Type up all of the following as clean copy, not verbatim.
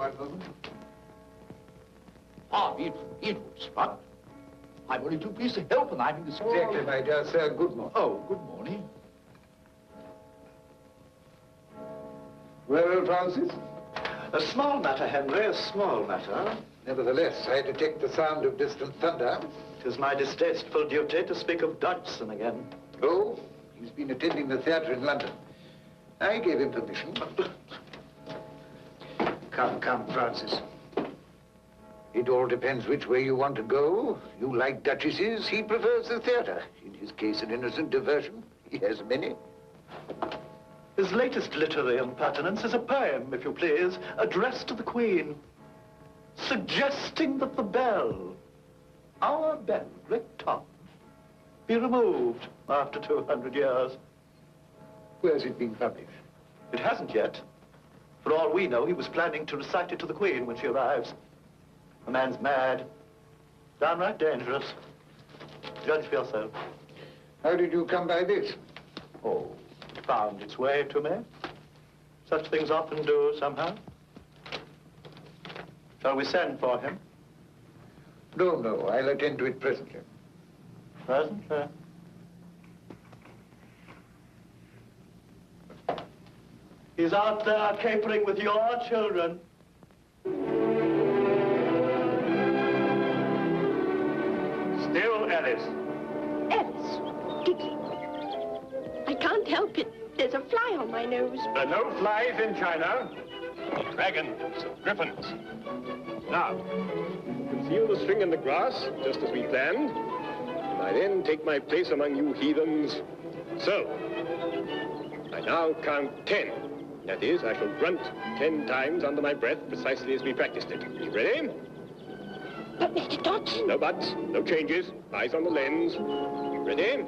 one moment. Ah, it was fun. I'm only too pleased to help, and I'm in this... Exactly, my dear sir. Good morning. Oh, good morning. Well, Francis? A small matter, Henry, a small matter. Nevertheless, I detect the sound of distant thunder. It is my distasteful duty to speak of Dodgson again. Oh, he's been attending the theatre in London. I gave him permission. Come, Francis. It all depends which way you want to go. You like duchesses, he prefers the theatre. In his case, an innocent diversion. He has many. His latest literary impertinence is a poem, if you please, addressed to the Queen, suggesting that the bell, our bell, Great Tom, be removed after 200 years. Where's it being published? It hasn't yet. For all we know, he was planning to recite it to the Queen when she arrives. The man's mad, downright dangerous. Judge for yourself. How did you come by this? Oh, it found its way to me. Such things often do, somehow. Shall we send for him? No, I'll attend to it presently. Presently? He's out there capering with your children. Still Alice. Alice, Dickie. I can't help it. There's a fly on my nose. There are no flies in China. Dragons, griffins. Now, conceal the string in the grass, just as we planned. And I then take my place among you heathens. So, I now count 10. That is, I shall grunt 10 times under my breath, precisely as we practiced it. Are you ready? But, Mr. Dodgson... No buts, no changes. Eyes on the lens. Ready?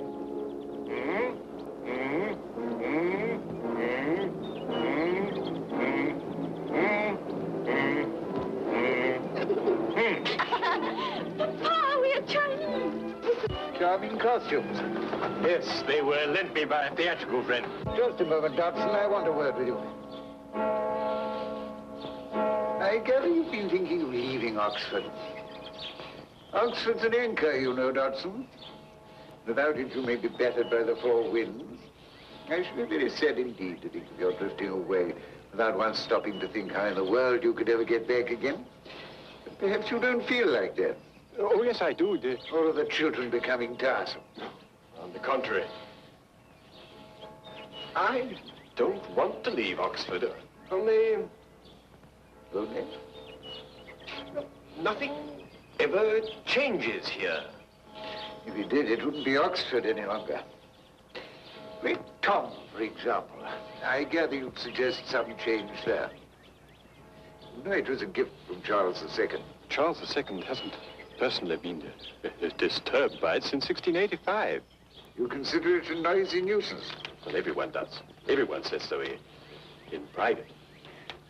Papa, we're Chinese. Charming costumes. Yes, they were lent me by a theatrical friend. Just a moment, Dodgson. I want a word with you. I gather you've been thinking of leaving Oxford. Oxford's an anchor, you know, Dodgson. Without it, you may be battered by the four winds. I should be very sad indeed to think of your drifting away without once stopping to think how in the world you could ever get back again. But perhaps you don't feel like that. Oh, yes, I do. Or are the children becoming tiresome? On the contrary. I don't want to leave Oxford. Only nothing ever changes here. If it did, it wouldn't be Oxford any longer. Great Tom, for example. I gather you'd suggest some change there. You know, it was a gift from Charles II. Charles II hasn't personally been disturbed by it since 1685. You consider it a noisy nuisance? Well, everyone does. Everyone says so in private.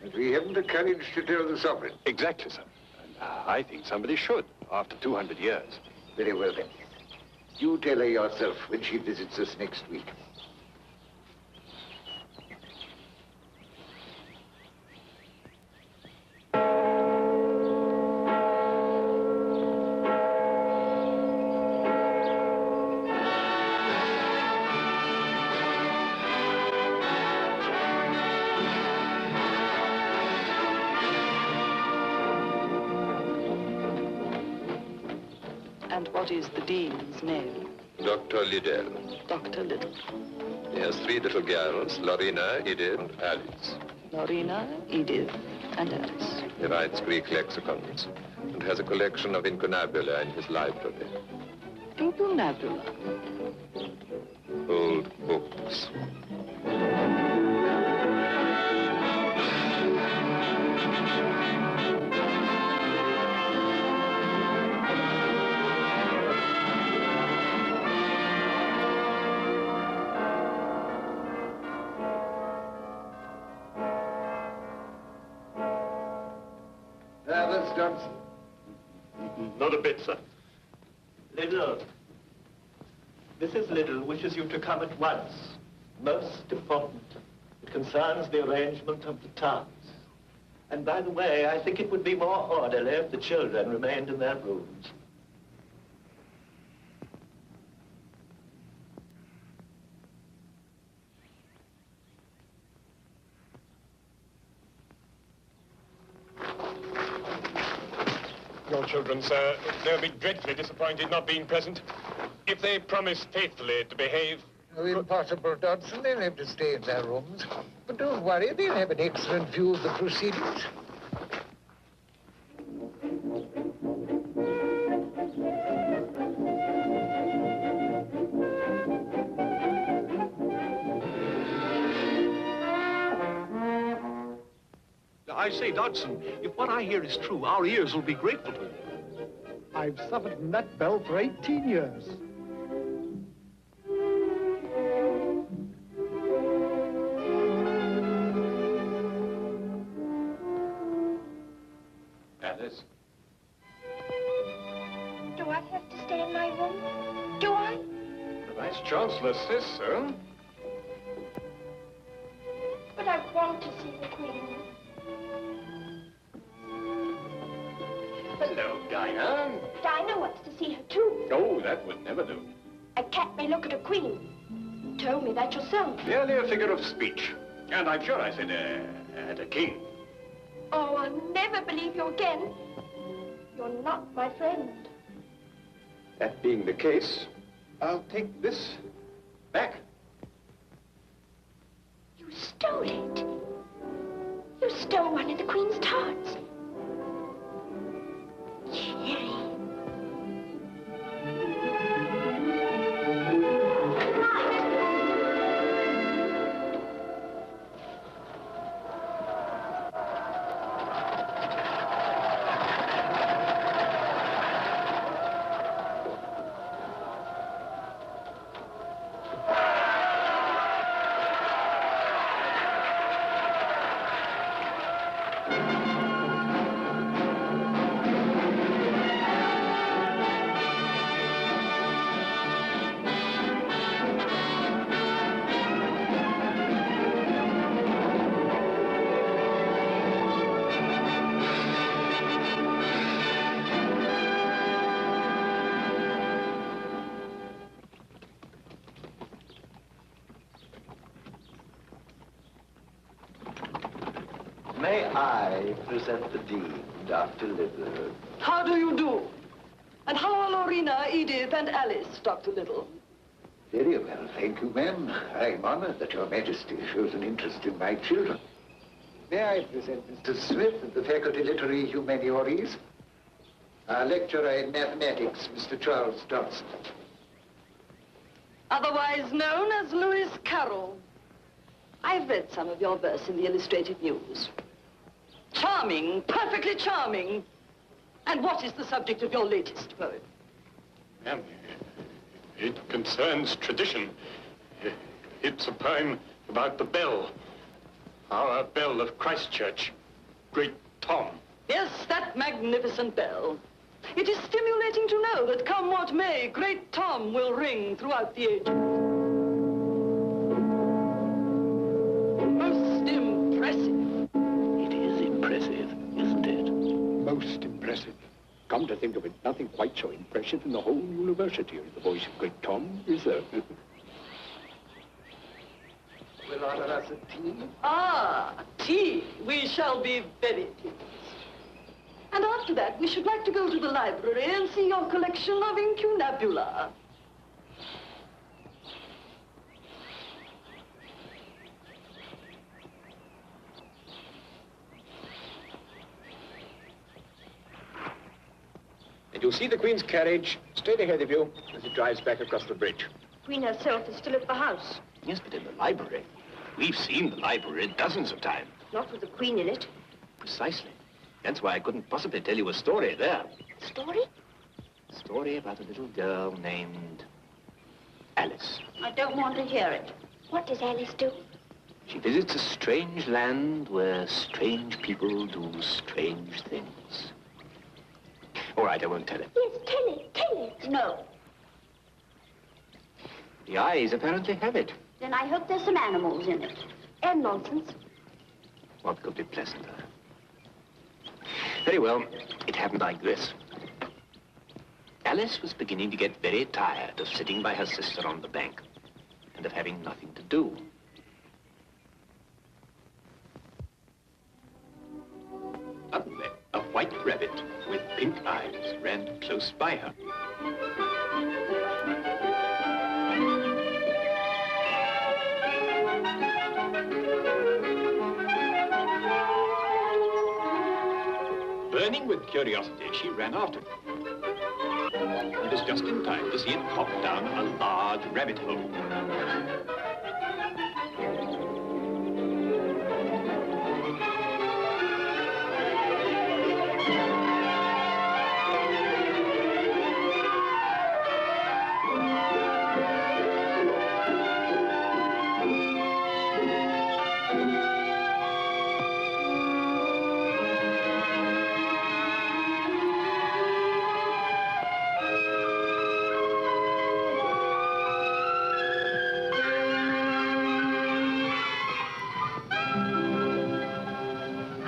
But we haven't the courage to tell the sovereign. Exactly, sir. And I think somebody should, after 200 years. Very well, then. You tell her yourself when she visits us next week. And what is the Dean's name? Dr. Liddell. Dr. Liddell. He has 3 little girls, Lorena, Edith, and Alice. Lorena, Edith, and Alice. He writes Greek lexicons and has a collection of incunabula in his library. Incunabula? Old books. That's Johnson. Not a bit, sir. Liddell. Mrs. Liddell wishes you to come at once. Most important. It concerns the arrangement of the towns. And by the way, I think it would be more orderly if the children remained in their rooms. Your children, sir, they'll be dreadfully disappointed not being present. If they promise faithfully to behave... Oh, impossible, Dodson. They'll have to stay in their rooms. But don't worry, they'll have an excellent view of the proceedings. I say, Dodson, if what I hear is true, our ears will be grateful to you. I've suffered from that bell for 18 years. Alice? Do I have to stay in my room? Do I? The Vice Chancellor says so. But I want to see the Queen. Hello, Dinah. Dinah wants to see her too. Oh, that would never do. A cat may look at a queen. You told me that yourself. Merely a figure of speech. And I'm sure I said, at a king. Oh, I'll never believe you again. You're not my friend. That being the case, I'll take this back. You stole it. You stole one of the Queen's tarts. Cherry. May I present the Dean, Dr. Little? How do you do? And how are Lorena, Edith, and Alice, Dr. Little? Very well, thank you, ma'am. I'm honored that Your Majesty shows an interest in my children. May I present Mr. Smith of the Faculty Literary Humaniores? Our lecturer in mathematics, Mr. Charles Dodson. Otherwise known as Lewis Carroll. I've read some of your verse in the Illustrated News. Charming, perfectly charming. And what is the subject of your latest poem? Ma'am, it concerns tradition. It's a poem about the bell. Our bell of Christchurch. Great Tom. Yes, that magnificent bell. It is stimulating to know that come what may, Great Tom will ring throughout the ages. Most impressive. It is impressive, isn't it? Most impressive. Come to think of it, nothing quite so impressive in the whole university as the voice of Great Tom, is there? Will order us a tea? Ah, tea. We shall be very pleased. And after that, we should like to go to the library and see your collection of incunabula. And you'll see the Queen's carriage straight ahead of you as it drives back across the bridge. Queen herself is still at the house. Yes, but in the library. We've seen the library dozens of times. Not with the Queen in it. Precisely. That's why I couldn't possibly tell you a story there. Story? A story about a little girl named Alice. I don't want to hear it. What does Alice do? She visits a strange land where strange people do strange things. All right, I won't tell it. Yes, tell it, tell it. No. The eyes apparently have it. Then I hope there's some animals in it. And nonsense. What could be pleasanter? Very well. It happened like this. Alice was beginning to get very tired of sitting by her sister on the bank and of having nothing to do. Suddenly, a white rabbit with pink eyes ran close by her. Burning with curiosity, she ran after him. He was just in time to see it pop down a large rabbit hole.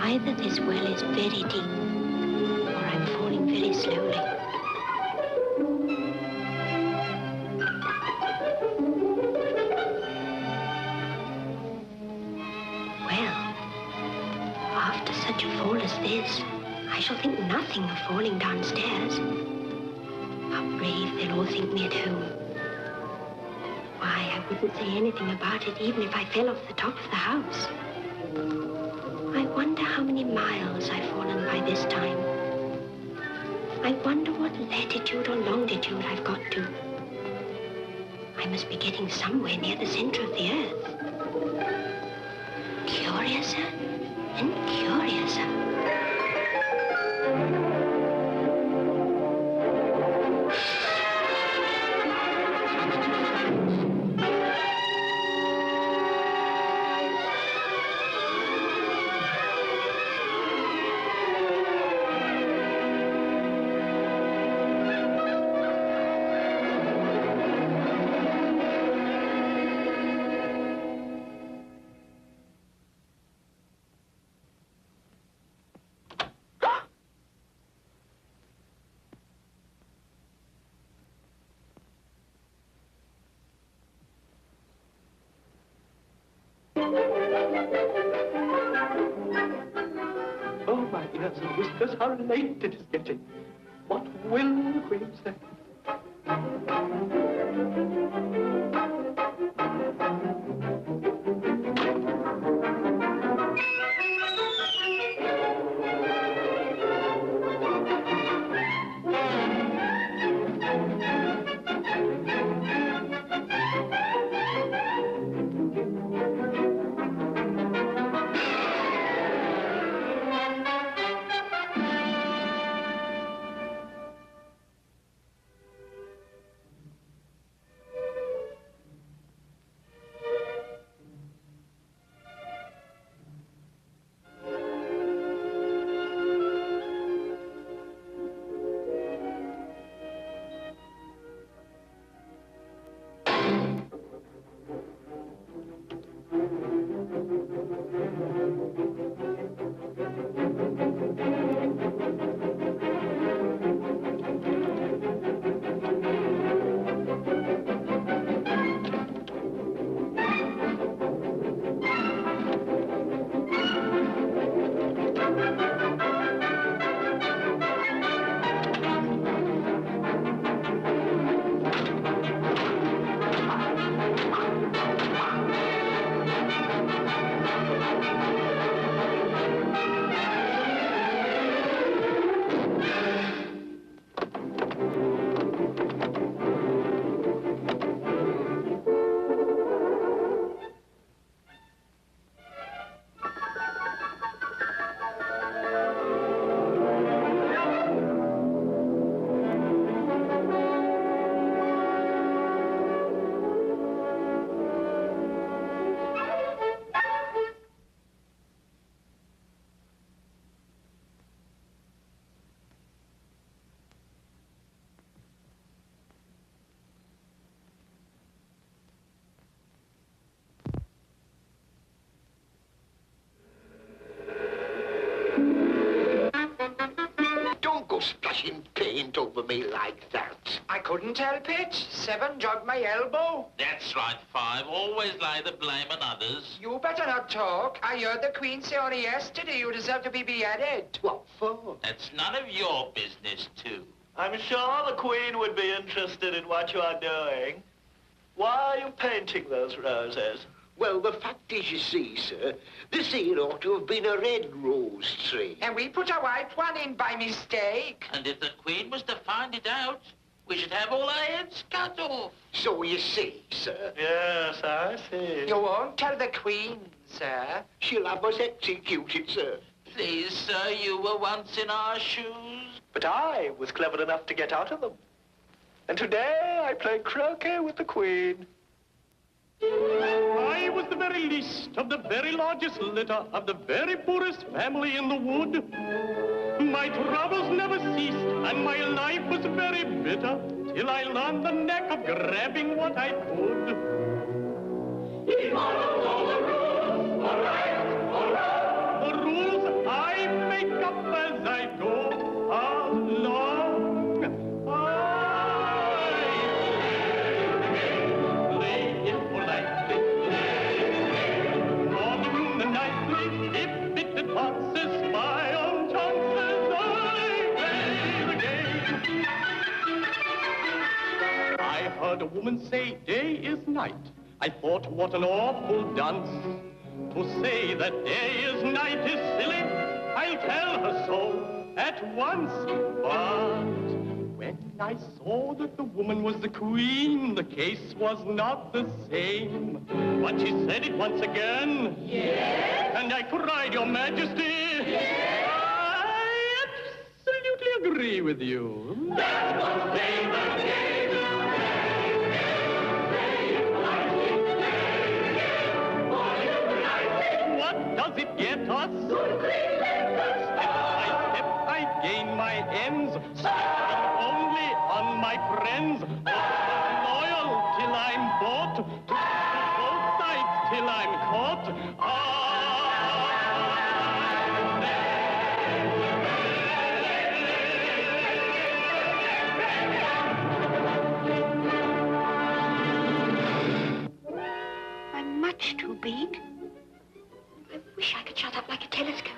Either this well is very deep, or I'm falling very slowly. Well, after such a fall as this, I shall think nothing of falling downstairs. How brave they'll all think me at home. Why, I wouldn't say anything about it even if I fell off the top of the house. I wonder how many miles I've fallen by this time. I wonder what latitude or longitude I've got to. I must be getting somewhere near the center of the earth. Curiouser and curiouser. Oh, my ears and whiskers, how late it is getting. What will the Queen say? splashing paint over me like that? I couldn't help it. 7 jogged my elbow. That's right, 5. Always lay the blame on others. You better not talk. I heard the Queen say only yesterday you deserve to be beheaded. What for? That's none of your business, too. I'm sure the Queen would be interested in what you are doing. Why are you painting those roses? Well, the fact is, you see, sir, this here ought to have been a red rose tree. And we put a white one in by mistake. And if the Queen was to find it out, we should have all our heads cut off. So you see, sir. Yes, I see. You won't tell the Queen, sir. She'll have us executed, sir. Please, sir, you were once in our shoes. But I was clever enough to get out of them. And today I play croquet with the Queen. I was the very least of the very largest litter of the very poorest family in the wood. My troubles never ceased, and my life was very bitter, till I learned the knack of grabbing what I could. He follows all the rules, all right, all right. The rules I make up as I go along. Heard a woman say day is night. I thought, what an awful dunce. To say that day is night is silly. I'll tell her so at once. But when I saw that the woman was the Queen, the case was not the same. But she said it once again. Yes. And I cried, Your Majesty. Yes. I absolutely agree with you. That's what they the game. Does it get us? Step by step I gain my ends, spending only on my friends. Loyal till I'm bought, to both sides till I'm caught. I'm much too big. I wish I could shut up like a telescope.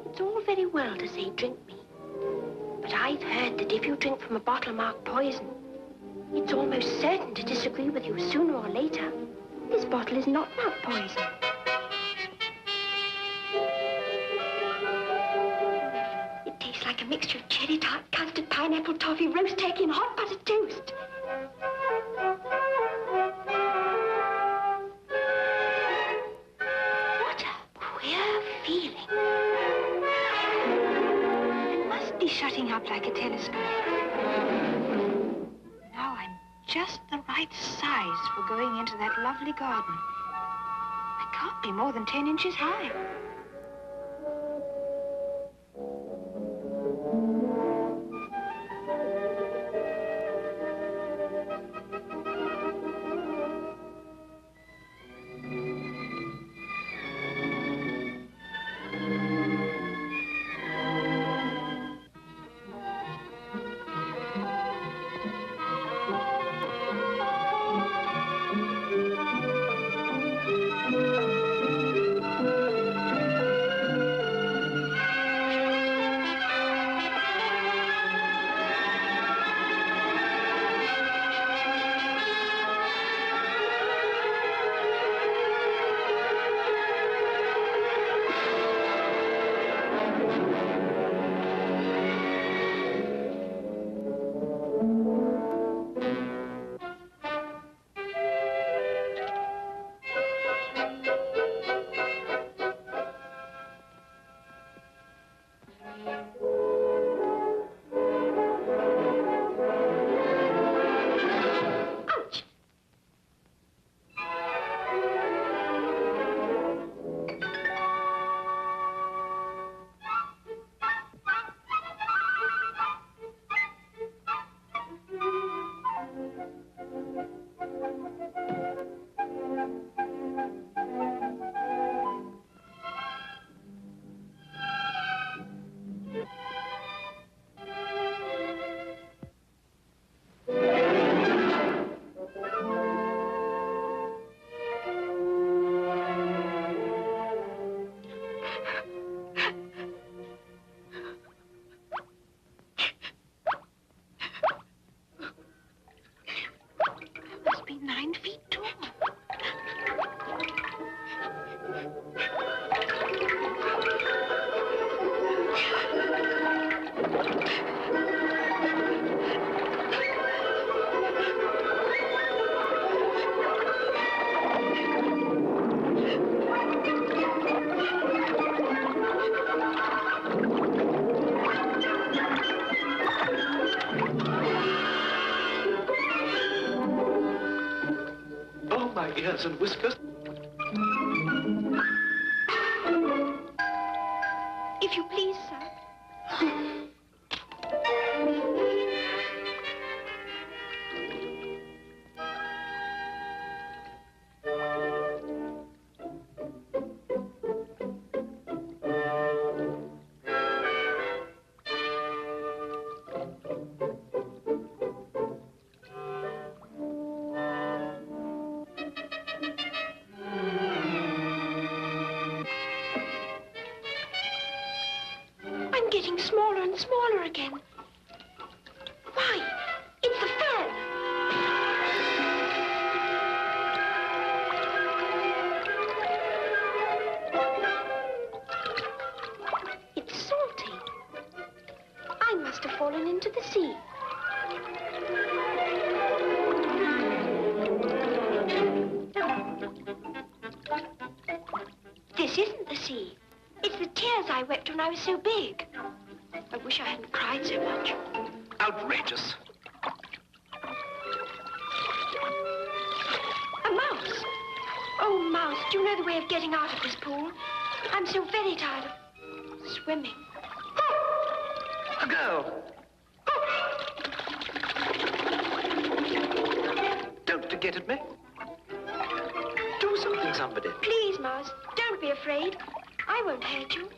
It's all very well to say drink me, but I've heard that if you drink from a bottle marked poison, it's almost certain to disagree with you sooner or later. This bottle is not marked poison. Like a mixture of cherry tart, custard, pineapple, toffee, roast turkey, and hot buttered toast. What a queer feeling. I must be shutting up like a telescope. Now I'm just the right size for going into that lovely garden. I can't be more than 10 inches high. my ears and whiskers. If you please, sir. I'm getting smaller and smaller again. Why, it's the fan. It's salty. I must have fallen into the sea. This isn't the sea. It's the tears I wept when I was so big. I wish I hadn't cried so much. Outrageous. A mouse. Oh, mouse, do you know the way of getting out of this pool? I'm so very tired of swimming. A girl. Don't get at me. Do something, somebody. Please, mouse, don't be afraid. I won't hurt you.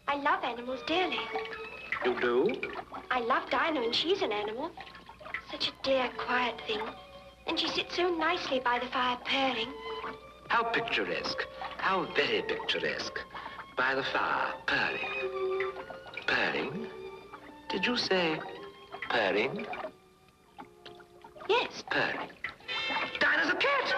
I love animals dearly. You do? I love Dinah, and she's an animal. Such a dear, quiet thing. And she sits so nicely by the fire, purring. How picturesque. How very picturesque. By the fire, purring. Purring? Did you say purring? Yes. Purring. Dinah's a cat!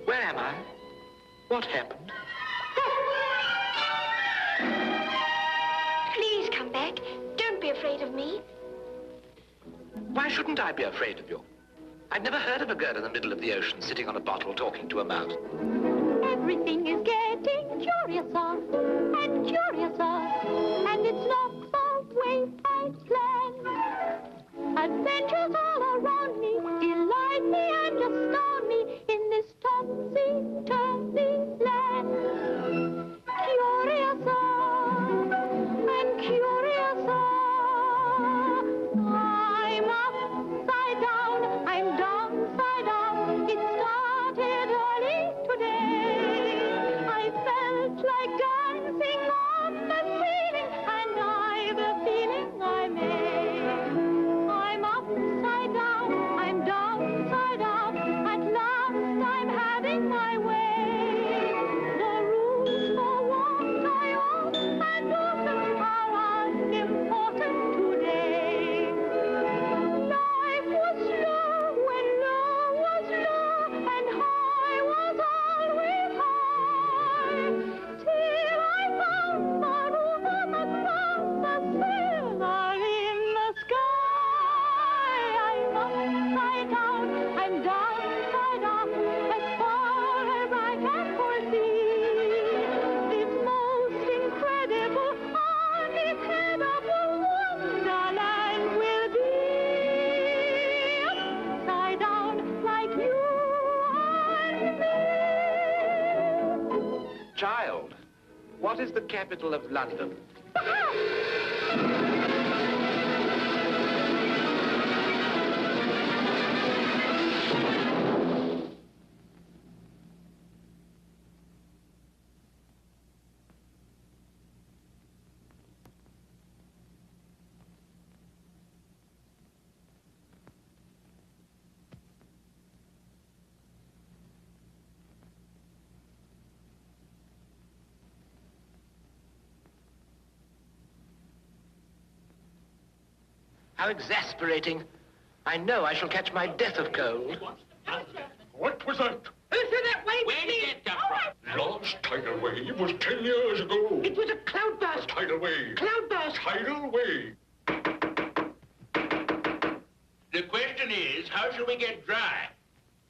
Where am I? What happened? Please come back. Don't be afraid of me. Why shouldn't I be afraid of you? I've never heard of a girl in the middle of the ocean sitting on a bottle talking to a mouse. Everything is getting curiouser and curiouser, and it's not the way I planned. Adventures all around me delight me and astound me in this topsy-turvy land. Curiouser and curiouser, I'm upside down, I'm downside down. It started early today. I felt like dancing on the ceiling, and I've a feeling I may. I'm upside down, I'm downside down. At last I'm having my way. The rules for what I ought and oughtn't are unimportant today. Life was slow when low was low, and high was always high. Till I found the roof on the ground, the sailor in the sky. I'm upside down, I'm downside up, as far as I can foresee. This most incredible, uninhabitable wonderland will be. Upside down like you and me. Child, what is the capital of London? How exasperating. I know I shall catch my death of cold. What was that? that way? Where did it come from? Last tidal wave was 10 years ago. It was a cloudburst. Tidal wave. Cloudburst. Tidal wave. The question is, how shall we get dry?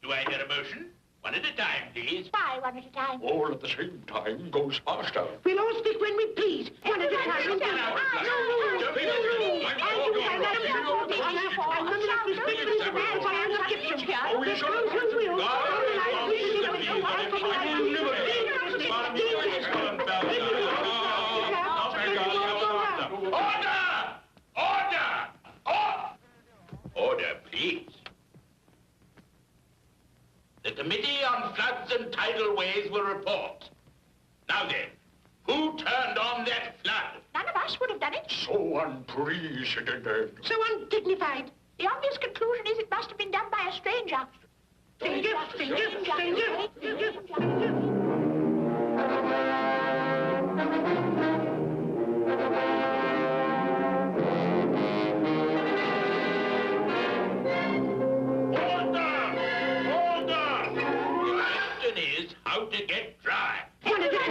Do I hear a motion? One at a time, please. Bye, one at a time. All at the same time goes faster. We'll all speak when we please. One at a time. Order, please. The Committee on Floods and Tidal Waves will report. Now then, who turned on that flood? None of us would have done it. So unprecedented. So undignified. The obvious conclusion is it must have been done by a stranger. Stranger. How to get dry. One at a time.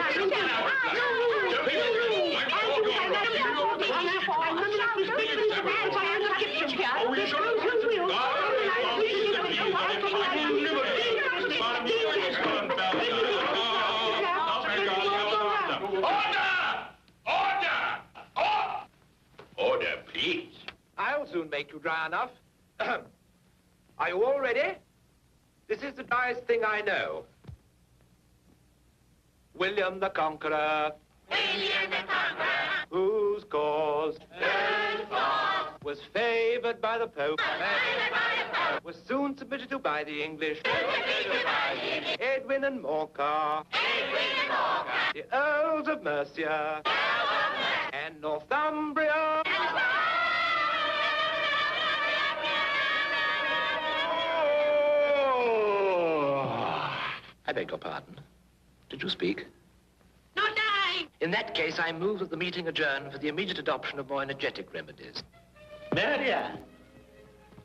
Order, please. I'll soon make you dry enough. Are you all ready? This is the driest thing I know. William the Conqueror. William the Conqueror. Whose cause was favored by the Pope. Was soon submitted to by the English. Edwin and Morcar. The Earls of Mercia. And Northumbria. I beg your pardon. Did you speak? Not I. In that case, I move that the meeting adjourn for the immediate adoption of more energetic remedies. Marianne,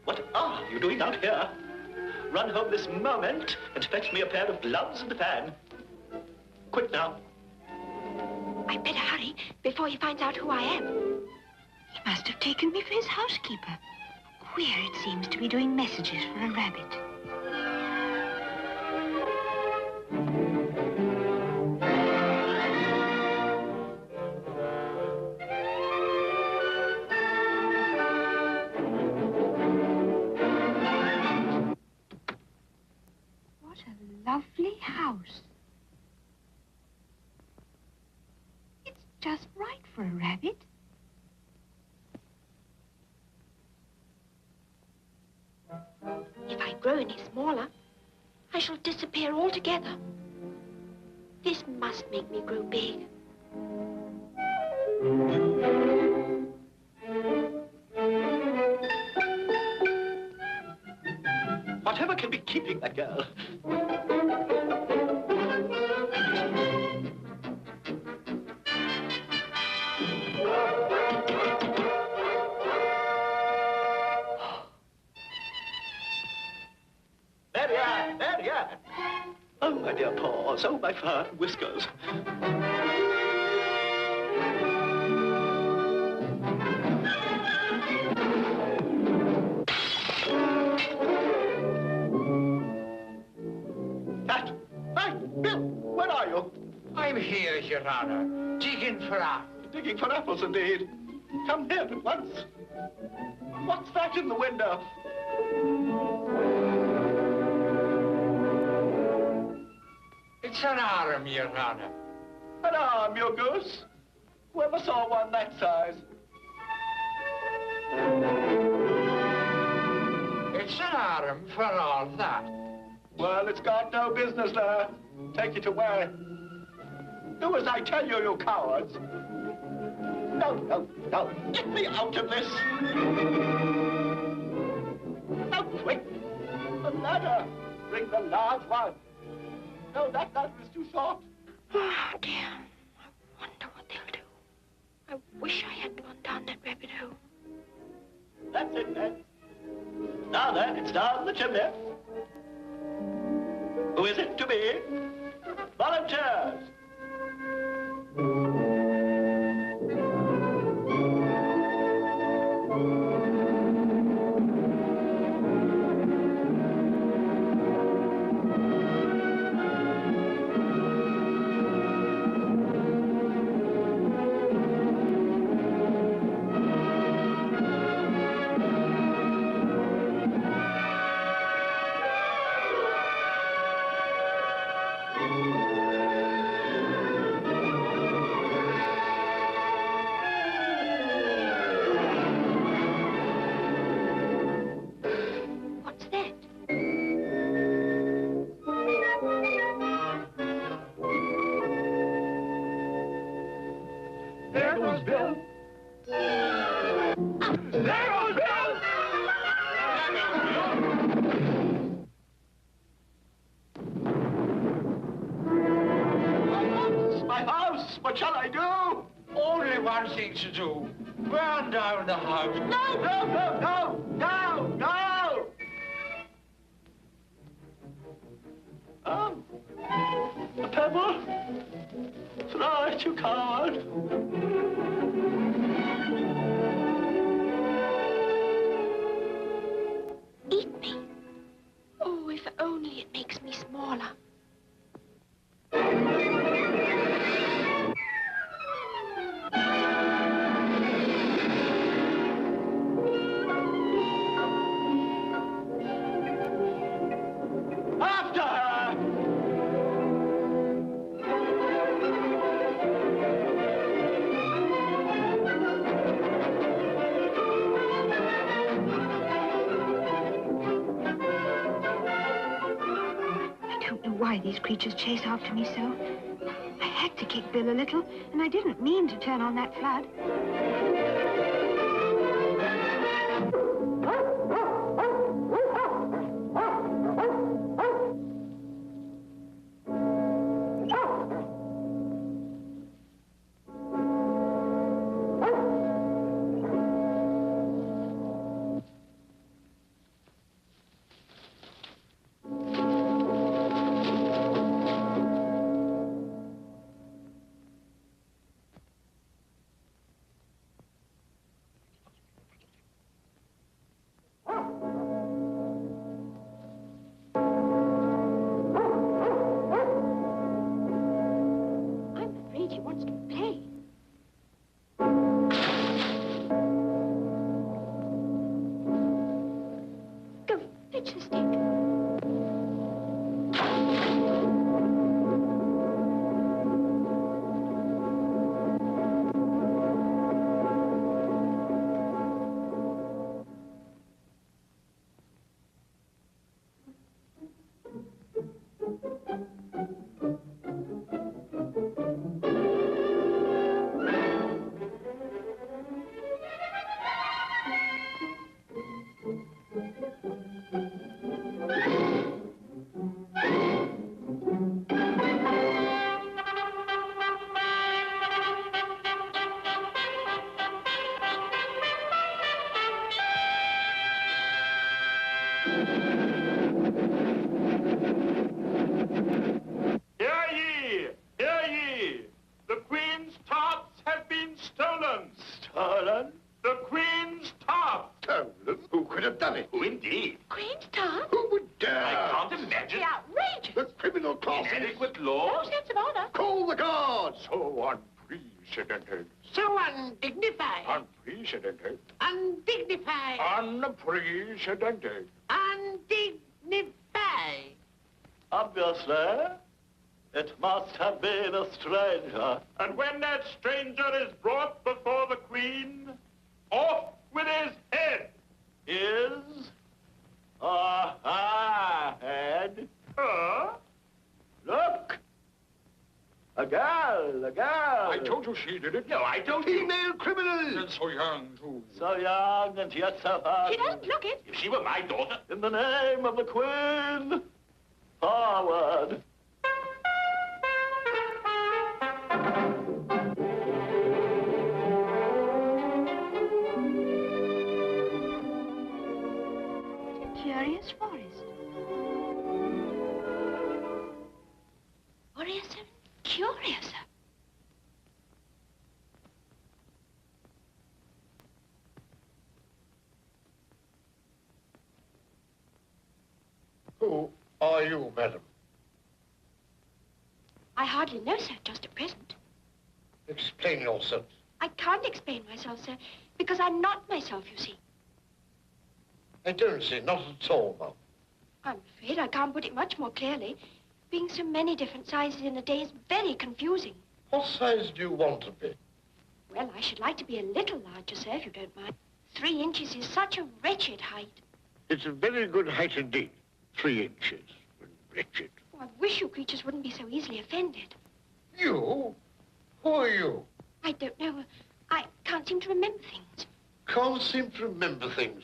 what are you doing out here? Run home this moment and fetch me a pair of gloves and a fan. Quick now. I'd better hurry before he finds out who I am. He must have taken me for his housekeeper. Queer it seems to be doing messages for a rabbit. Lovely house. It's just right for a rabbit. If I grow any smaller, I shall disappear altogether. This must make me grow big. Whatever can be keeping that girl? Marianne! Marianne! Oh, my dear paws. Oh, my fur and whiskers. I'm here, Your Honor, digging for apples. Digging for apples, indeed. Come here at once. What's that in the window? It's an arm, Your Honor. An arm, you goose? Whoever saw one that size? It's an arm for all that. Well, it's got no business there. Take it away. Do as I tell you, you cowards. No, no, no. Get me out of this. Now, quick. The ladder. Bring the large one. No, that ladder is too short. Oh, dear. I wonder what they'll do. I wish I hadn't gone down that rabbit hole. That's it, then. Now then, it's down the chimney. Who is it to be? Volunteers! What's that? There goes Bill. There goes Bill! My house! What shall I do? Only one thing to do. Burn down the house. No, no, no, no, no, no! A pebble? Throw it, you coward. Eat me. Oh, if only it makes me smaller. After her! I don't know why these creatures chase after me so. I had to kick Bill a little, and I didn't mean to turn on that flood. I'm afraid he wants to play. Go, fetch the stick. Hear ye! Hear ye! The Queen's tarts have been stolen! Stolen? The Queen's tarts! Stolen? Who could have done it? Who indeed? Queen's tarts? Who would dare? I can't imagine. Outrageous! The criminal classes. Inadequate law? No sense of honor. Call the guards. So unprecedented. So undignified. Unprecedented. Undignified. Unprecedented. Undignified. Obviously, it must have been a stranger. And when that stranger is brought before the Queen, off with his head! Is a head. Look! A girl, a girl. I told you she did it. No, I told you. Female criminals. And so young, too. So young and yet so far. She doesn't look it. If she were my daughter. In the name of the Queen, forward. Curious forest. Who are you, madam? I hardly know, sir, just at present. Explain yourself. I can't explain myself, sir, because I'm not myself, you see. I don't see, not at all, ma'am. I'm afraid I can't put it much more clearly. Being so many different sizes in a day is very confusing. What size do you want to be? Well, I should like to be a little larger, sir, if you don't mind. 3 inches is such a wretched height. It's a very good height indeed. 3 inches. Wretched. Oh, I wish you creatures wouldn't be so easily offended. You? Who are you? I don't know. I can't seem to remember things. Can't seem to remember things.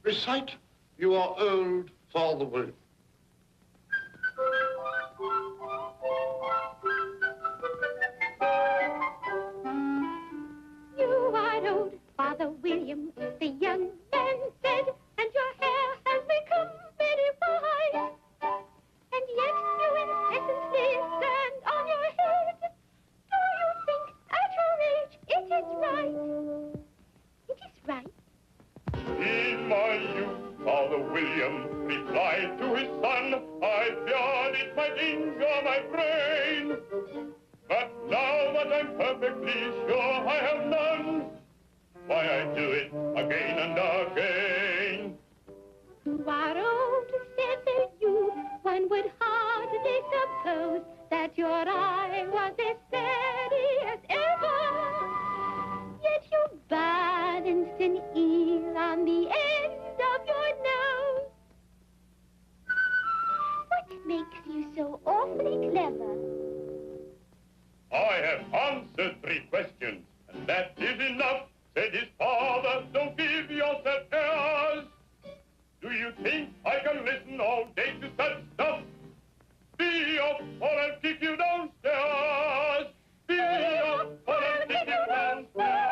Recite, you are old, Father William. You are old, Father William, the young man said, and your hair has become very white. And yet you incessantly stand on your head. Do you think at your age it is right? It is right. In my youth, Father William replied to his son, I feared it might injure my brain. But now that I'm perfectly sure I have none, why I do it again and again. You are old, said the youth. One would hardly suppose that your eye was as steady as ever. Yet you balanced an eel on the end of your nose. What makes you so awfully clever? I have answered 3 questions, and that is enough, said his father. Don't give yourself airs. Do you think I can listen all day to such stuff? Be off, or I'll kick you downstairs. Be off, or I'll kick you downstairs.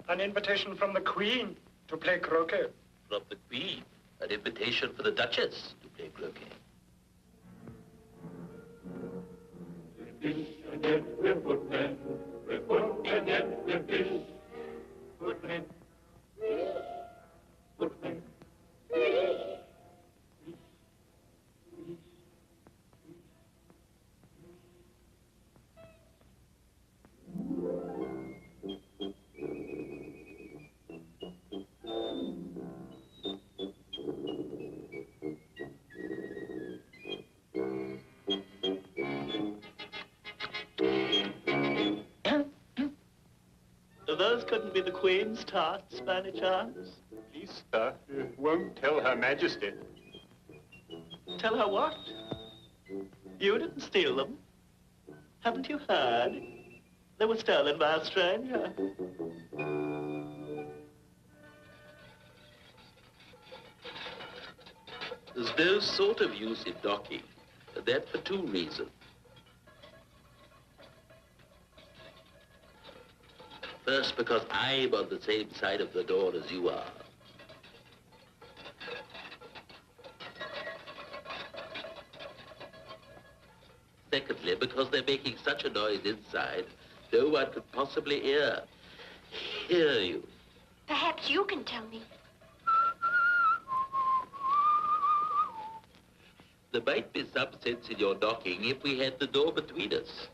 An invitation from the Queen to play croquet. From the Queen? An invitation for the Duchess to play croquet. We're fish, and yet we're footmen. We're foot, and yet we're fish. Footmen. Footmen. So those couldn't be the Queen's tarts, by any chance? Please, sir, won't tell Her Majesty. Tell her what? You didn't steal them. Haven't you heard? They were stolen by a stranger. There's no sort of use in knocking, and that for two reasons. First, because I'm on the same side of the door as you are. Secondly, because they're making such a noise inside, no one could possibly hear you. Perhaps you can tell me. There might be some sense in your knocking if we had the door between us.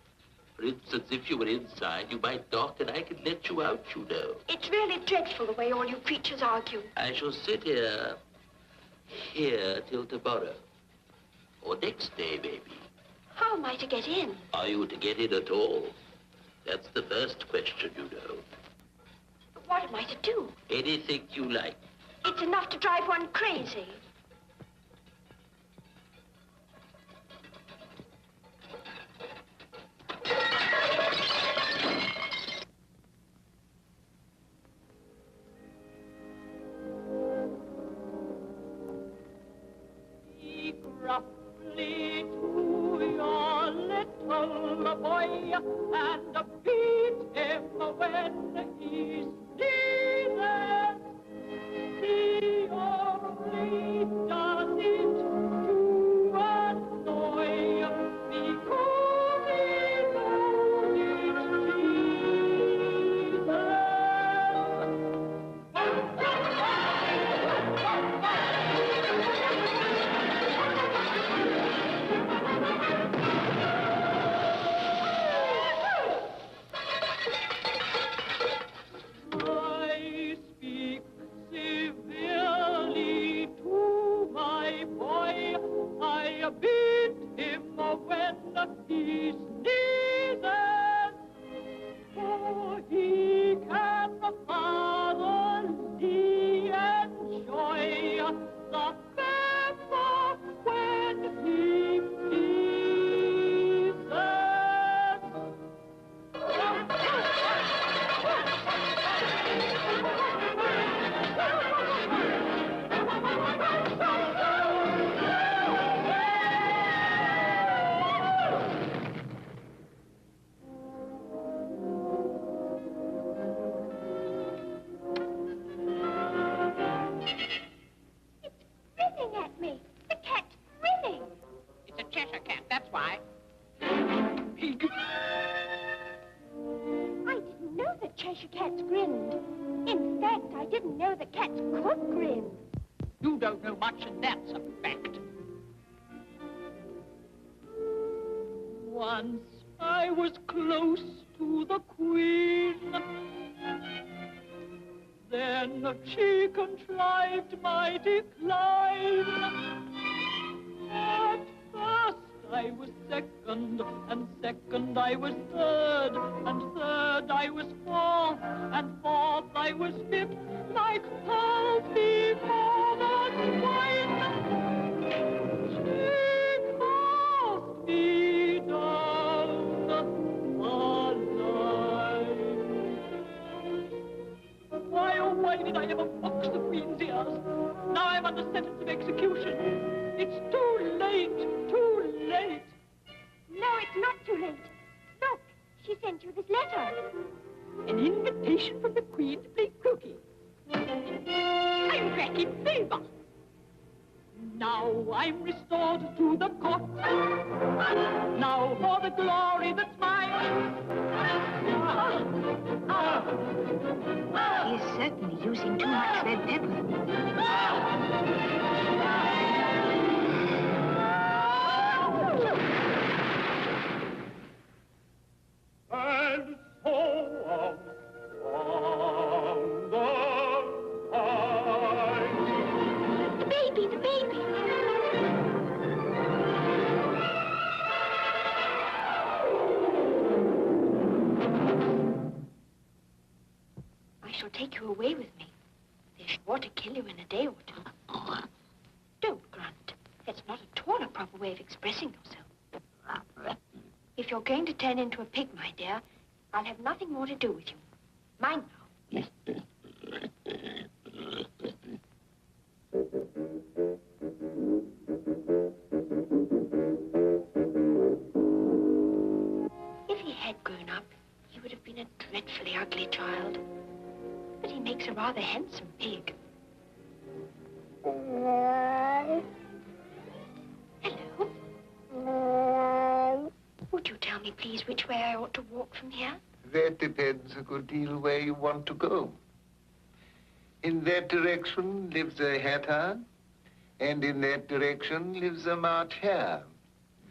For instance, if you were inside, you might knock and I could let you out, you know. It's really dreadful the way all you creatures argue. I shall sit here till tomorrow. Or next day, maybe. How am I to get in? Are you to get in at all? That's the first question, you know. What am I to do? Anything you like. It's enough to drive one crazy. Roughly to your little boy and beat him when he's needed. He only does it to annoy because he knows it's I speak severely to my boy. I beat him when he's needed, for he can thoroughly enjoy the feather when he pleases. Grinning at me. The cat's grinning. It's a Cheshire cat, that's why. Pig. I didn't know that Cheshire cats grinned. In fact, I didn't know that cats could grin. You don't know much, and that's a fact. Once I was close to the Queen. Then she contrived my decline. At first I was second, and second I was third, and third I was fourth, and fourth I was fifth, like pearls before the swine. She cast me down the line. Why, oh, why did I ever box the Queen's ears? Now I'm under sentence of execution. It's too late, too late. No, it's not too late. Look, she sent you this letter. An invitation from the Queen to play croquet. I'm back in favor. Now I'm restored to the court. Now for the glory that's mine. He is certainly using too much red pepper. And so on the line. The baby, the baby. kill you in a day or two. Don't grunt. That's not at all a proper way of expressing yourself. If you're going to turn into a pig, my dear, I'll have nothing more to do with you. Mind now. If he had grown up, he would have been a dreadfully ugly child. But he makes a rather handsome pig. Hello? Would you tell me, please, which way I ought to walk from here? That depends a good deal where you want to go. In that direction lives a hatter, and in that direction lives a March hare.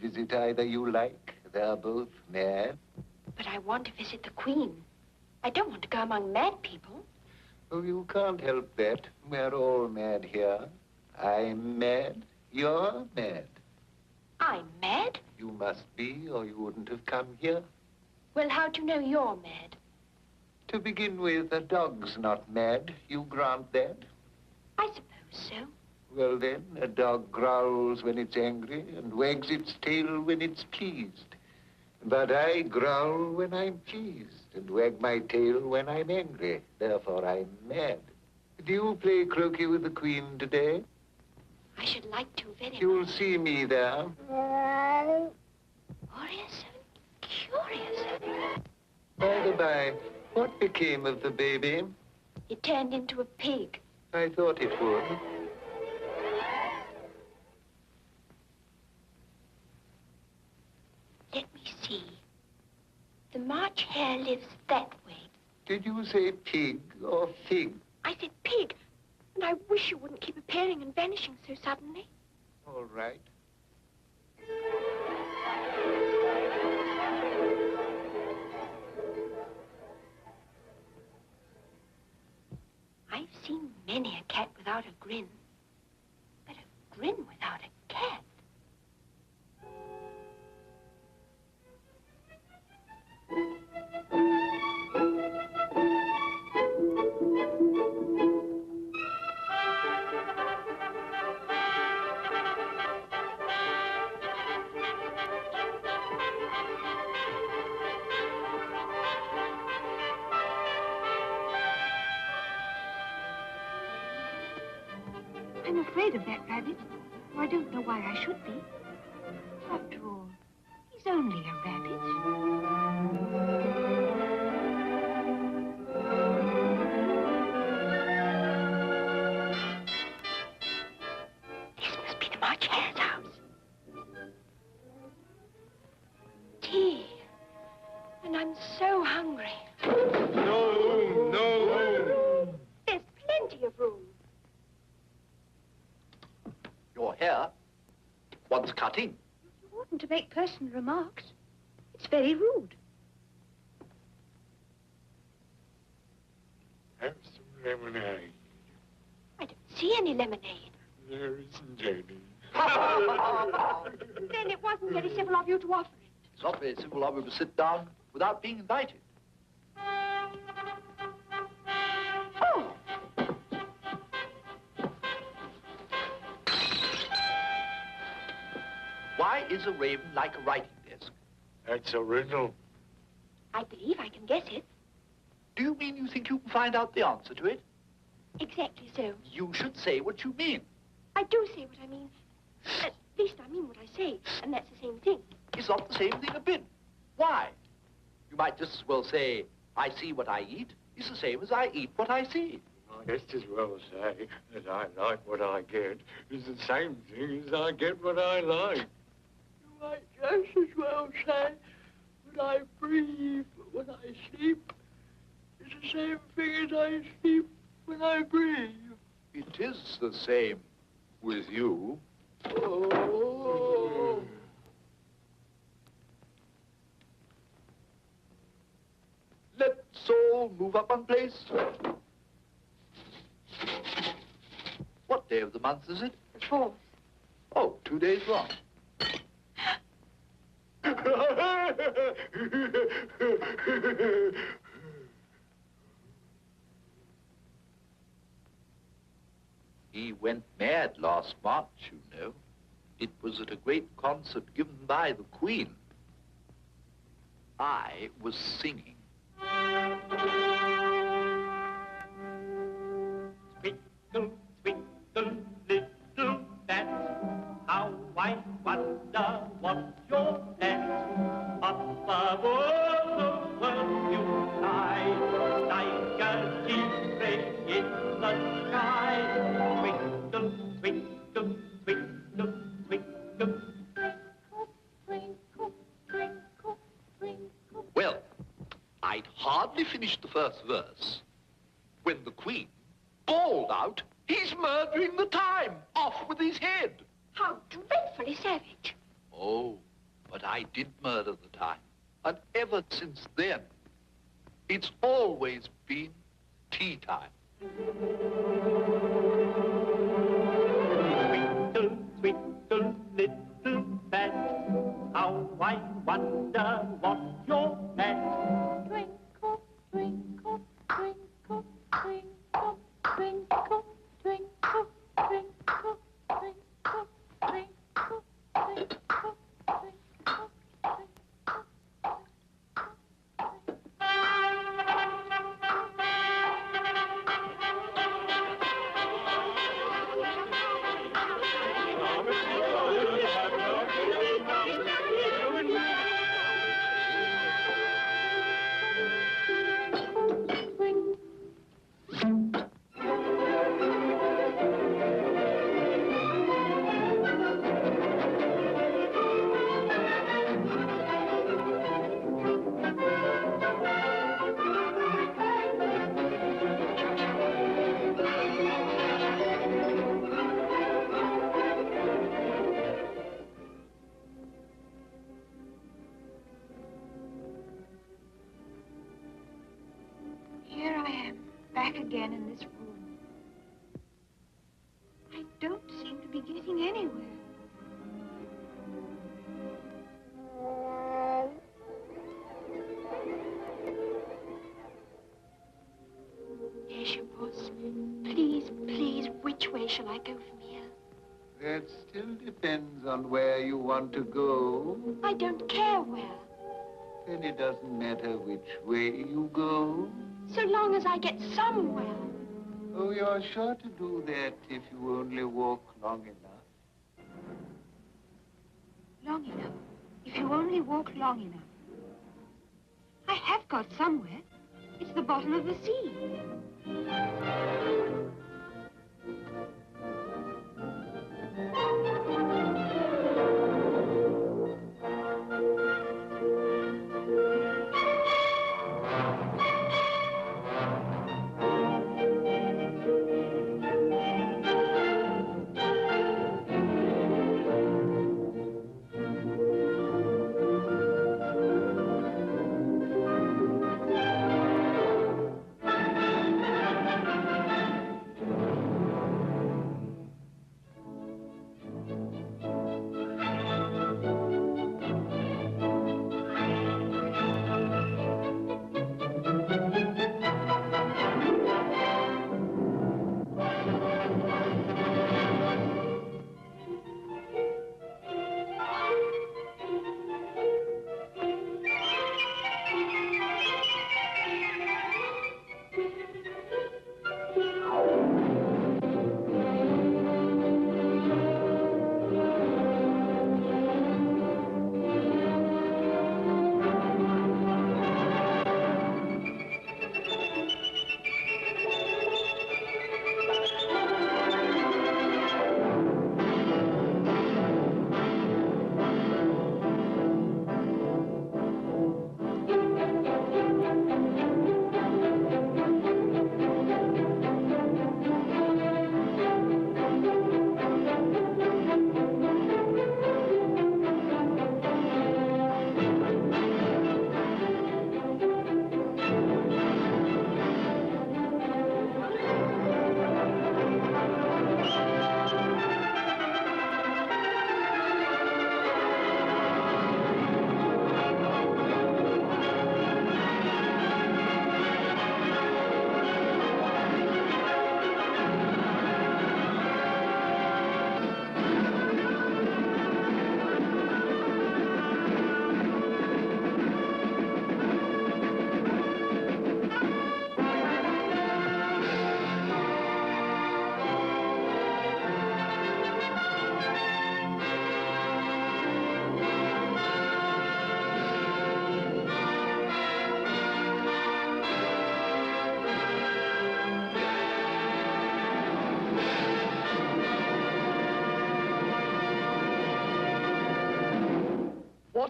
Visit either you like. They're both mad. But I want to visit the Queen. I don't want to go among mad people. Oh, you can't help that. We're all mad here. I'm mad. You're mad. I'm mad? You must be, or you wouldn't have come here. Well, how do you know you're mad? To begin with, a dog's not mad. You grant that? I suppose so. Well, then, a dog growls when it's angry and wags its tail when it's pleased. But I growl when I'm pleased and wag my tail when I'm angry. Therefore, I'm mad. Do you play croquet with the Queen today? I should like to very much. You'll see me there. Curious, curious. By the by, what became of the baby? It turned into a pig. I thought it would. Let me see. The March hare lives that way. Did you say pig or fig? I said pig, and I wish you wouldn't keep appearing and vanishing so suddenly. All right. I've seen many a cat without a grin, but a grin without a cat. I'm afraid of that rabbit. I don't know why I should be. After all, he's only a rabbit. This must be the March hare's house. Tea. And I'm so hungry. No. There's plenty of room. Your hair wants cutting. You oughtn't to make personal remarks. It's very rude. Have some lemonade. I don't see any lemonade. There isn't any. Then it wasn't very civil of you to offer it. It's not very simple of you to sit down without being invited. Oh! Why is a raven like a writing desk? That's a riddle. I believe I can guess it. Do you mean you think you can find out the answer to it? Exactly so. You should say what you mean. I do say what I mean. At least I mean what I say, and that's the same thing. It's not the same thing a bit. Why? You might just as well say, I see what I eat. It's the same as I eat what I see. I just as well say that I like what I get is the same thing as I get what I like. You might just as well say that I breathe when I sleep. It's the same thing as I sleep when I breathe. It is the same with you. Oh. Let's all move up one place. What day of the month is it? The 4th. Oh, 2 days wrong. He went mad last March, you know. It was at a great concert given by the Queen. I was singing. Twinkle, twinkle, little bat, how I wonder what you're at. Up above the world you fly, like a tea in the sky. Twinkle, twinkle, twinkle, twinkle. Well, I'd hardly finished the first verse when the Queen bawled out, "He's murdering the time! Off with his head!" How dreadfully savage. Oh, but I did murder the time. And ever since then, it's always been tea time. Twinkle, twinkle, little bat, how I wonder what you're at. Twinkle, twinkle, twinkle, twinkle, twinkle, twinkle, twinkle, twinkle, twinkle, twinkle, twinkle. Here I am, back again in this room. I don't seem to be getting anywhere. Puss, please, please, which way shall I go from here? That still depends on where you want to go. I don't care where, Then it doesn't matter which way you go. so long as I get somewhere. Oh, you're sure to do that if you only walk long enough. Long enough. If you only walk long enough. I have got somewhere. It's the bottom of the sea.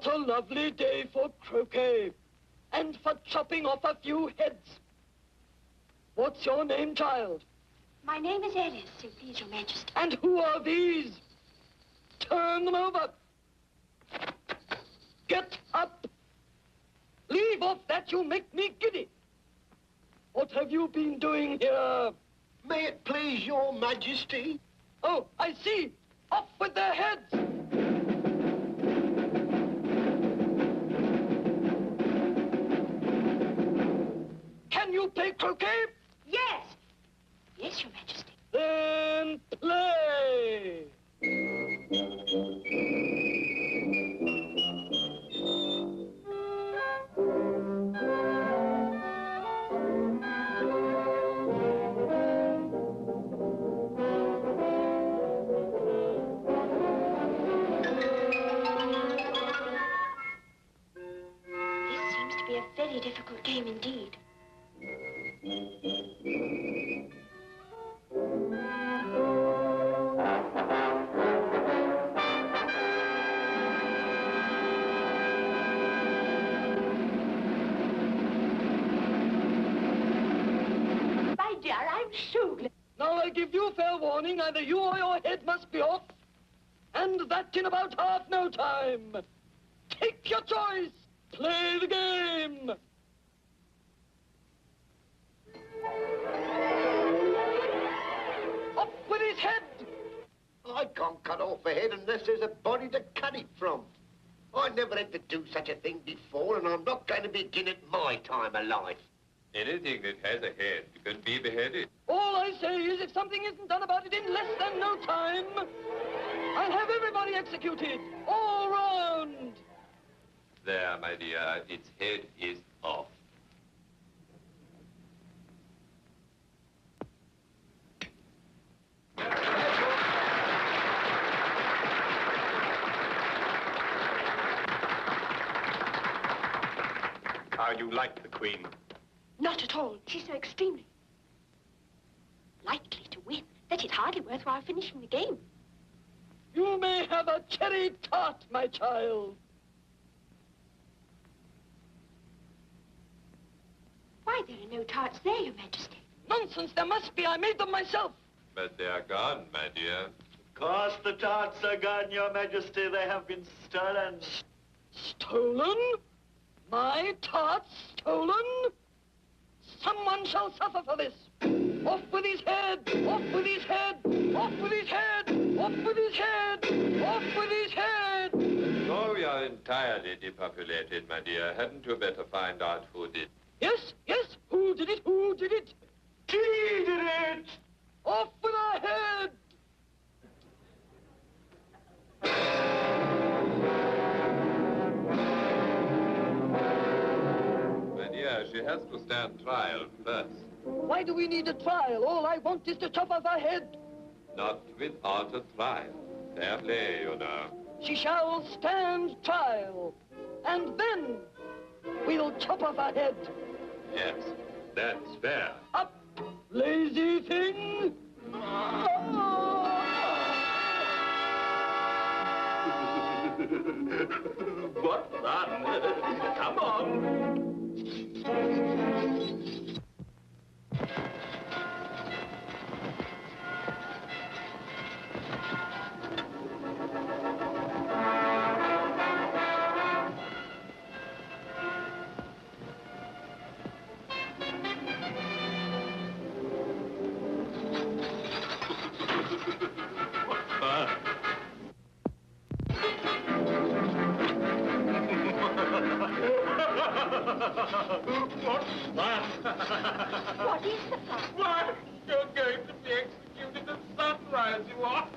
What a lovely day for croquet and for chopping off a few heads. What's your name, child? My name is Alice, so please, Your Majesty. And who are these? Turn them over. Get up. Leave off that, you make me giddy. What have you been doing here? May it please Your Majesty? Oh, I see. Off with their heads. Can you play croquet? Yes. Yes, Your Majesty. Then play. This seems to be a very difficult game indeed. My dear, I'm so glad. Now I give you fair warning, either you or your head must be off, and that in about half no time. Take your choice. Play the game. Up with his head. I can't cut off a head unless there's a body to cut it from. I never had to do such a thing before, and I'm not going to begin at my time of life. Anything that has a head can be beheaded. All I say is if something isn't done about it in less than no time, I'll have everybody executed, all round. There, my dear, its head is off. How do you like the Queen? Not at all. She's so extremely likely to win that it's hardly worthwhile finishing the game. You may have a cherry tart, my child. Why, there are no tarts there, Your Majesty. Nonsense, there must be. I made them myself. But they are gone, my dear. Of course the tarts are gone, Your Majesty. They have been stolen. Stolen? My tarts stolen? Someone shall suffer for this. Off with his head! Off with his head! Off with his head! Off with his head! Off with his head! So we are entirely depopulated, my dear. Hadn't you better find out who did? Yes, yes. Who did it? Who did it? He did it! Off with our head! My dear, she has to stand trial first. Why do we need a trial? All I want is to chop off her head. Not without a trial. Fair play, you know. She shall stand trial. And then we'll chop off her head. Yes, that's fair. Up, lazy thing! What fun! Come on! What's that? What is the fun? Why, you're going to be executed at sunrise, you are.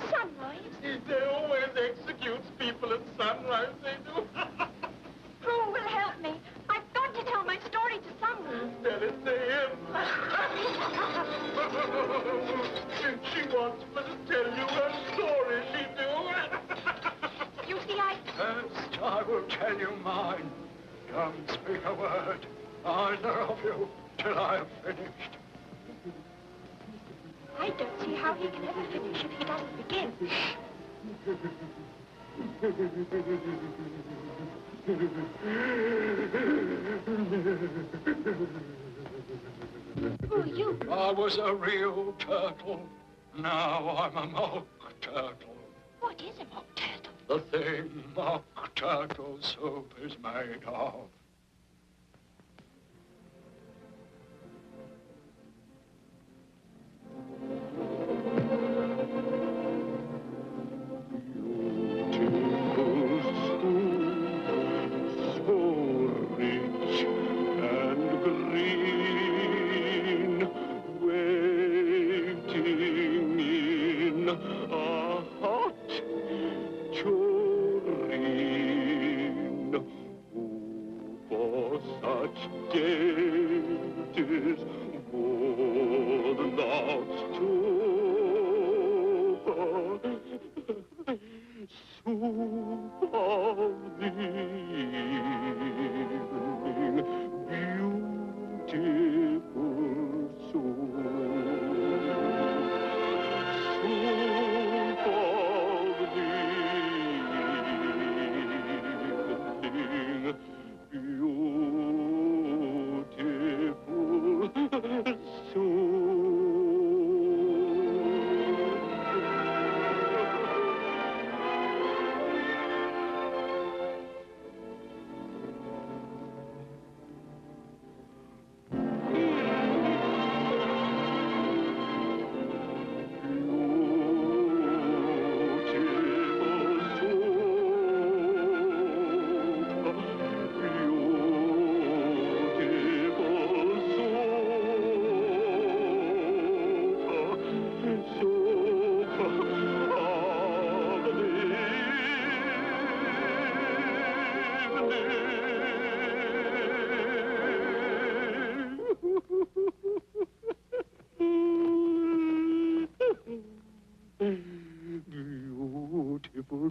Sunrise? They always execute people at sunrise, they do. Who will help me? I've got to tell my story to someone. Tell it to him. She wants me to tell you her story, she do. You see, First, I will tell you mine. Don't speak a word, either of you, till I have finished. I don't see how he can ever finish if he doesn't begin. Who are you? I was a real turtle. Now I'm a mock turtle. What is a mock turtle? The thing mock turtle soup is made of.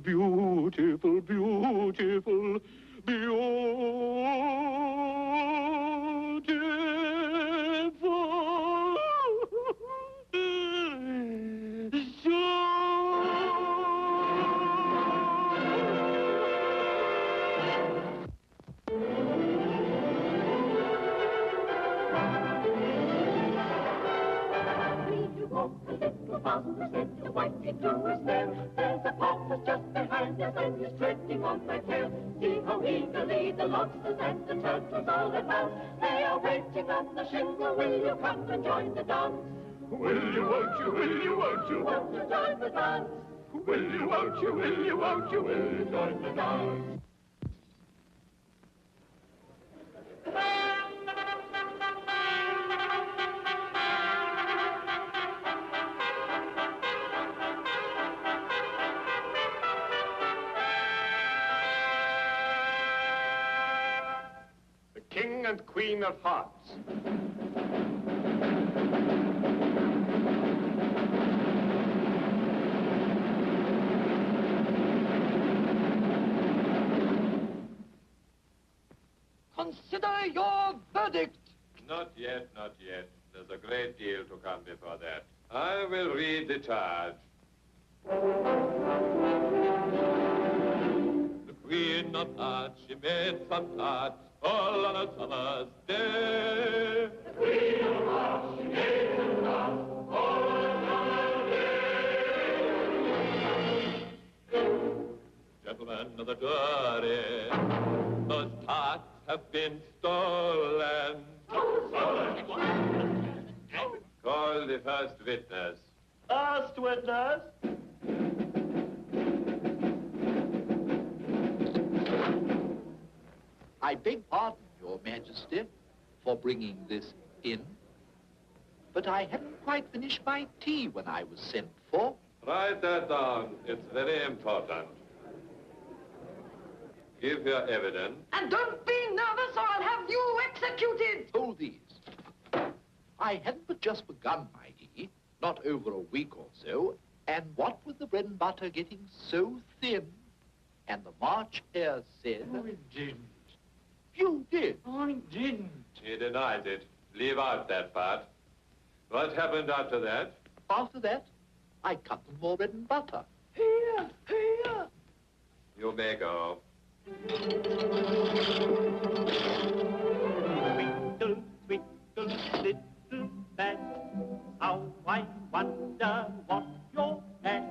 Beautiful, beautiful, There's a porpoise just behind us and he's treading on my tail. See how eagerly the lobsters and the turtles all about. They are waiting on the shingle. Will you come and join the dance? Will you, won't you, will you, won't you? Won't you join the dance? Will you, won't you, will you, won't you, will you join the dance? King and Queen of Hearts. Consider your verdict. Not yet, not yet. There's a great deal to come before that. I will read the charge. The Queen of Hearts, she made some tarts all on a summer's day. The Queen of Hearts, she made some tarts all on a summer's day. Gentlemen of the jury, those tarts have been stolen. Call the first witness. First witness. I beg pardon, Your Majesty, for bringing this in, but I hadn't quite finished my tea when I was sent for. Write that down. It's very important. Give your evidence. And don't be nervous or I'll have you executed. Hold these. I hadn't but just begun my tea, not over a week or so, and what with the bread and butter getting so thin, and the March hare said... Oh, it didn't. You did. I didn't. He denied it. Leave out that part. What happened after that? After that, I cut them more bread and butter. Here, here. You may go. Twinkle, twinkle, little man, how I wonder what you're at.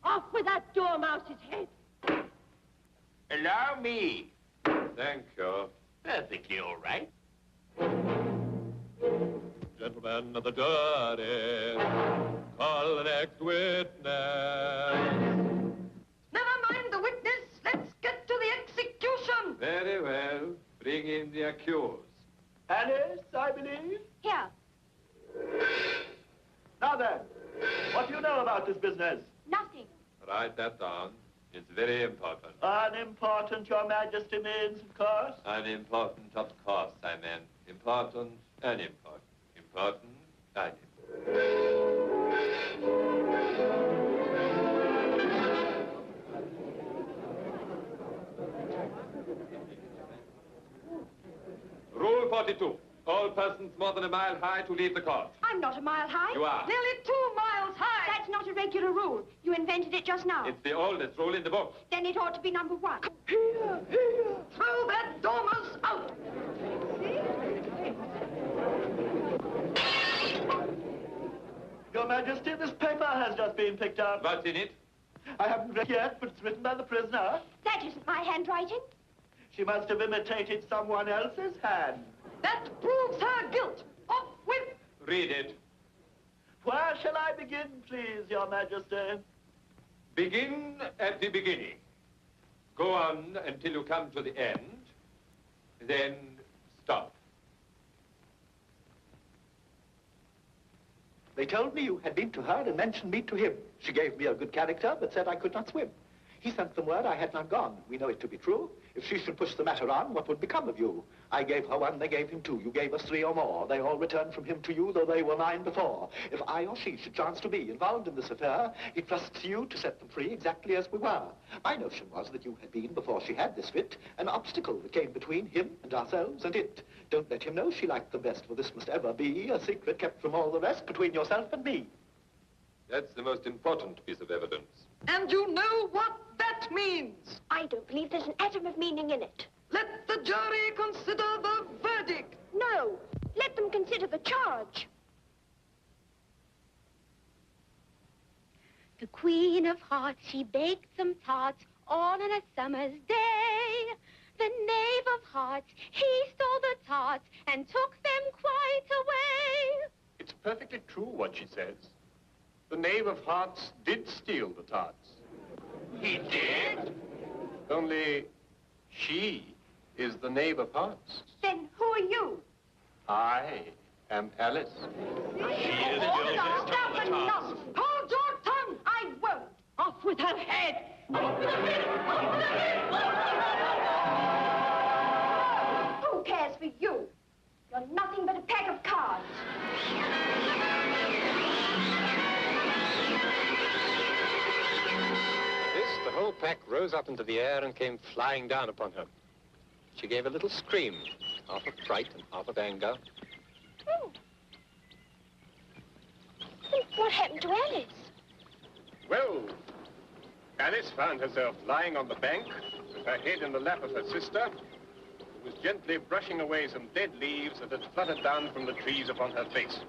Off with that dormouse's head. Allow me. Thank you. Perfectly all right. Gentlemen of the jury, call the next witness. Never mind the witness. Let's get to the execution. Very well. Bring in the accused. Alice, I believe. Here. Now then, what do you know about this business? Nothing. Write that down. It's very important. Unimportant, Your Majesty means, of course. Unimportant, of course, I meant. Important, unimportant. Important, unimportant. Rule 42. All persons more than a mile high to leave the court. I'm not a mile high. You are. Nearly 2 miles high. That's not a regular rule. You invented it just now. It's the oldest rule in the book. Then it ought to be number 1. Here, here. Throw that dormouse out. Your Majesty, this paper has just been picked up. What's in it? I haven't read it yet, but it's written by the prisoner. That isn't my handwriting. She must have imitated someone else's hand. That proves her guilt. Off with... Read it. Where shall I begin, please, Your Majesty? Begin at the beginning. Go on until you come to the end. Then stop. They told me you had been to her and mentioned me to him. She gave me a good character, but said I could not swim. He sent them word I had not gone. We know it to be true. If she should push the matter on, what would become of you? I gave her 1, they gave him 2. You gave us 3 or more. They all returned from him to you, though they were mine before. If I or she should chance to be involved in this affair, he trusts you to set them free exactly as we were. My notion was that you had been, before she had this fit, an obstacle that came between him and ourselves and it. Don't let him know she liked them best, for this must ever be a secret kept from all the rest between yourself and me. That's the most important piece of evidence. And you know what that means. I don't believe there's an atom of meaning in it. Let the jury consider the verdict. No. Let them consider the charge. The Queen of Hearts, she baked some tarts all on a summer's day. The Knave of Hearts, he stole the tarts and took them quite away. It's perfectly true what she says. The Knave of Hearts did steal the tarts. He did? Only she is the Knave of Hearts. Then who are you? I am Alice. She is guilty. Stop enough. Hold your tongue. I won't. Off with her head. Off with her head. Off with her head. Who cares for you? You're nothing but a pack of cards. The whole pack rose up into the air and came flying down upon her. She gave a little scream, half of fright and half of anger. Oh. Then what happened to Alice? Well, Alice found herself lying on the bank with her head in the lap of her sister, who was gently brushing away some dead leaves that had fluttered down from the trees upon her face.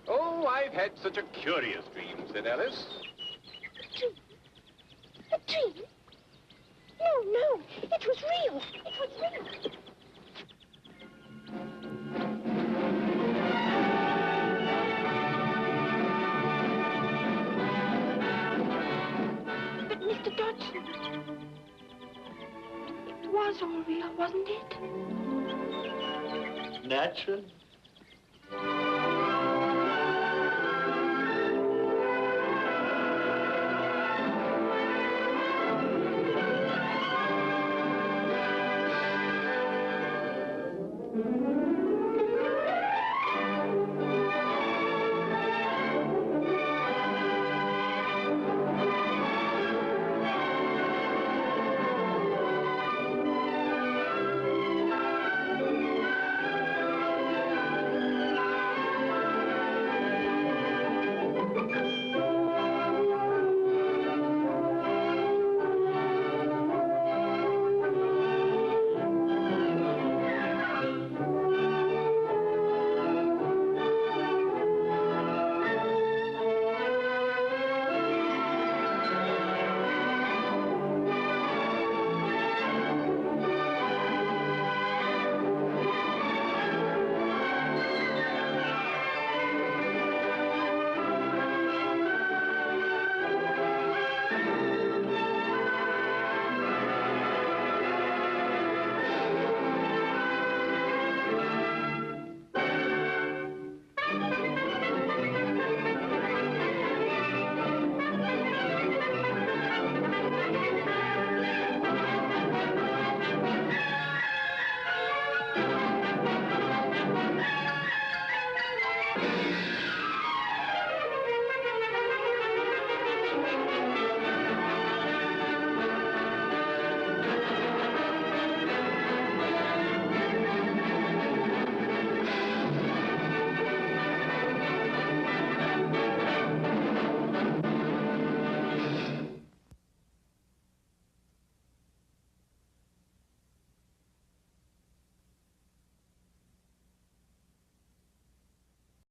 Oh, I've had such a curious dream, said Alice. A dream? No, it was real. It was real. But Mr. Dodson, it was all real, wasn't it? Naturally.